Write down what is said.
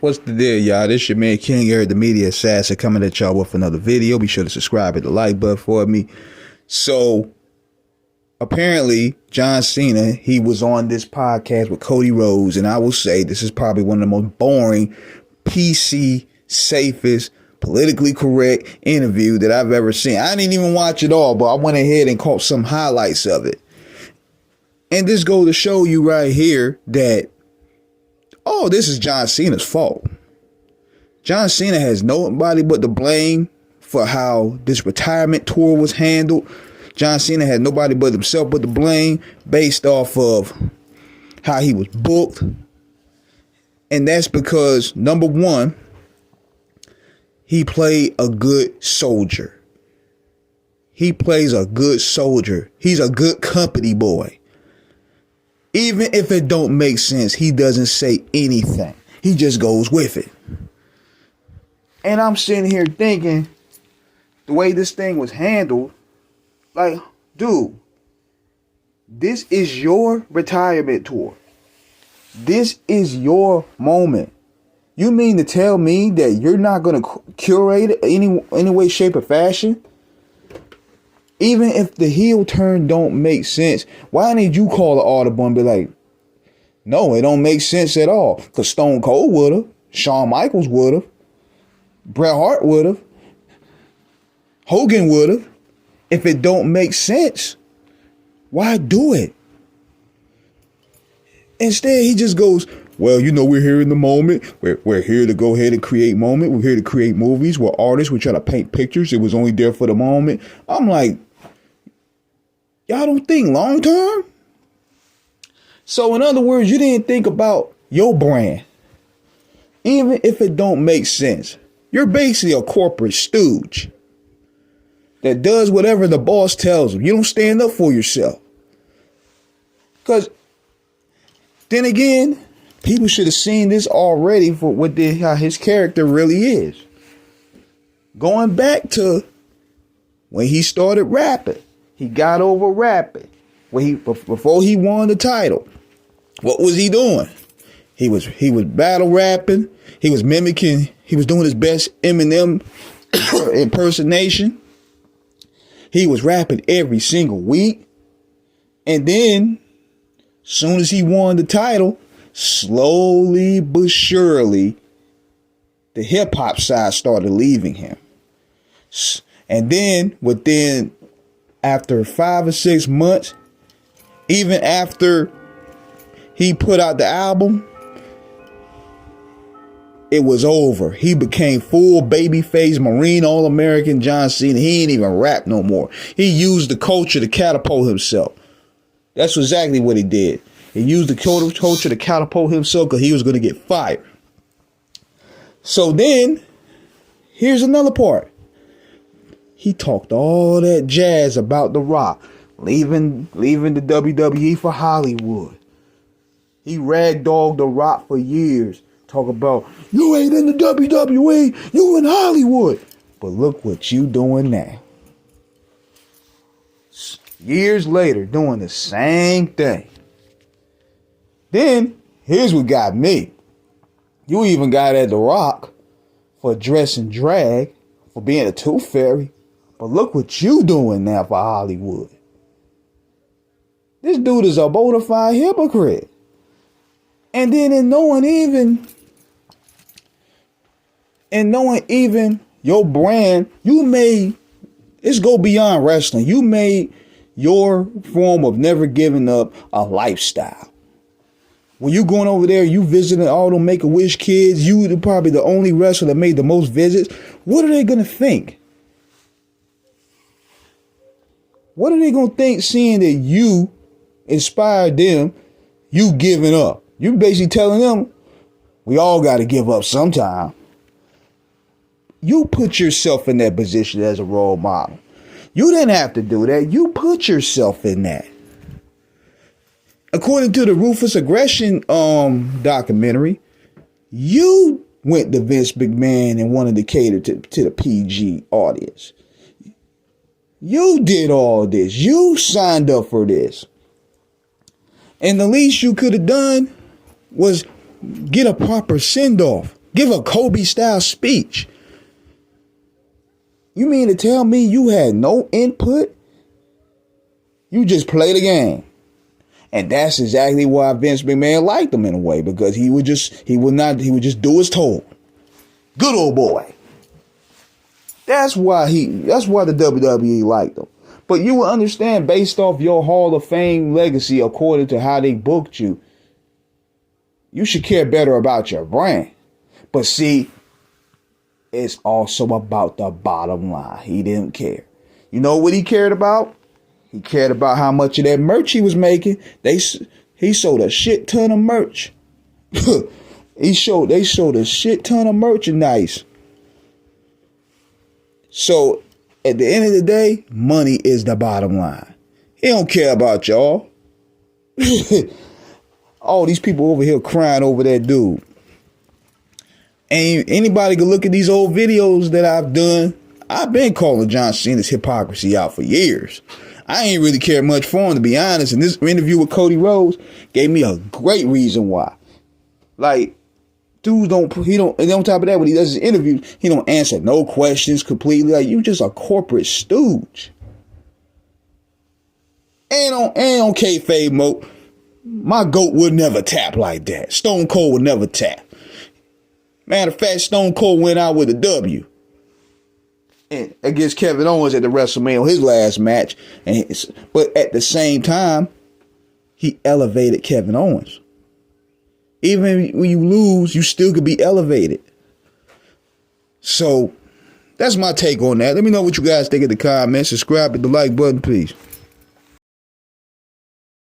What's the deal, y'all? This your man King Eric, the media assassin, coming at y'all with another video. Be sure to subscribe, hit the like button for me. So apparently John Cena, he was on this podcast with Cody Rhodes, and I will say this is probably one of the most boring, PC, safest, politically correct interview that I've ever seen. I didn't even watch it all, but I went ahead and caught some highlights of it. And this goes to show you right here that, oh, this is John Cena's fault. John Cena has nobody but to blame for how this retirement tour was handled. John Cena had nobody but himself but to blame based off of how he was booked. And that's because, number one, he played a good soldier. He plays a good soldier. He's a good company boy. Even if it don't make sense, he doesn't say anything. He just goes with it. And I'm sitting here thinking, the way this thing was handled, like, dude, this is your retirement tour. This is your moment. You mean to tell me that you're not going to curate it any way, shape, or fashion? Even if the heel turn don't make sense, why didn't you call the audible and be like, no, it don't make sense at all? Because Stone Cold would have, Shawn Michaels would have, Bret Hart would have, Hogan would have. If it don't make sense, why do it? Instead, he just goes, well, you know, we're here in the moment. We're here to go ahead and create moment. We're here to create movies. We're artists. We're trying to paint pictures. It was only there for the moment. I'm like, y'all don't think long term? So in other words, you didn't think about your brand. Even if it don't make sense. You're basically a corporate stooge that does whatever the boss tells him. You don't stand up for yourself. Because then again, people should have seen this already for how his character really is. Going back to when he started rapping, he got over rapping. Before he won the title, what was he doing? He was battle rapping. He was mimicking. He was doing his best Eminem impersonation. He was rapping every single week. And then, soon as he won the title, slowly but surely, the hip hop side started leaving him. And then after 5 or 6 months, even after he put out the album, it was over. He became full babyface, Marine All-American John Cena. He ain't even rap no more. He used the culture to catapult himself. That's exactly what he did. He used the culture to catapult himself because he was going to get fired. So then, here's another part. He talked all that jazz about The Rock, leaving the WWE for Hollywood. He ragdogged The Rock for years. Talk about, you ain't in the WWE, you in Hollywood. But look what you doing now. Years later, doing the same thing. Then, here's what got me. You even got at The Rock for dressing drag, for being a tooth fairy. But look what you doing now for Hollywood. This dude is a bona fide hypocrite. And then in knowing even your brand, it's go beyond wrestling. You made your form of never giving up a lifestyle. When you going over there, you visiting all them Make-A-Wish kids, you probably the only wrestler that made the most visits. What are they going to think? What are they going to think seeing that you inspired them, you giving up? You basically telling them, we all got to give up sometime. You put yourself in that position as a role model. You didn't have to do that. You put yourself in that. According to the Ruthless Aggression documentary, you went to Vince McMahon and wanted to cater to the PG audience. You did all this. You signed up for this. And the least you could have done was get a proper send-off. Give a Kobe style speech. You mean to tell me you had no input? You just play the game. And that's exactly why Vince McMahon liked him in a way, because he would just do as told. Good old boy. That's why the WWE liked him. But you will understand, based off your Hall of Fame legacy, according to how they booked you, you should care better about your brand. But see, it's also about the bottom line. He didn't care. You know what he cared about? He cared about how much of that merch he was making. He sold a shit ton of merch. They sold a shit ton of merchandise. So at the end of the day, money is the bottom line. He don't care about y'all. All these people over here crying over that dude. And anybody can look at these old videos that I've done. I've been calling John Cena's hypocrisy out for years. I ain't really cared much for him, to be honest. And this interview with Cody Rhodes gave me a great reason why. Like, dude and on top of that, when he does his interview, he don't answer no questions completely. Like, you just a corporate stooge. And on kayfabe mode, my GOAT would never tap like that. Stone Cold would never tap. Matter of fact, Stone Cold went out with a W against Kevin Owens at the WrestleMania, his last match. But at the same time, he elevated Kevin Owens. Even when you lose, you still could be elevated. So that's my take on that. Let me know what you guys think in the comments. Subscribe, hit the like button, please.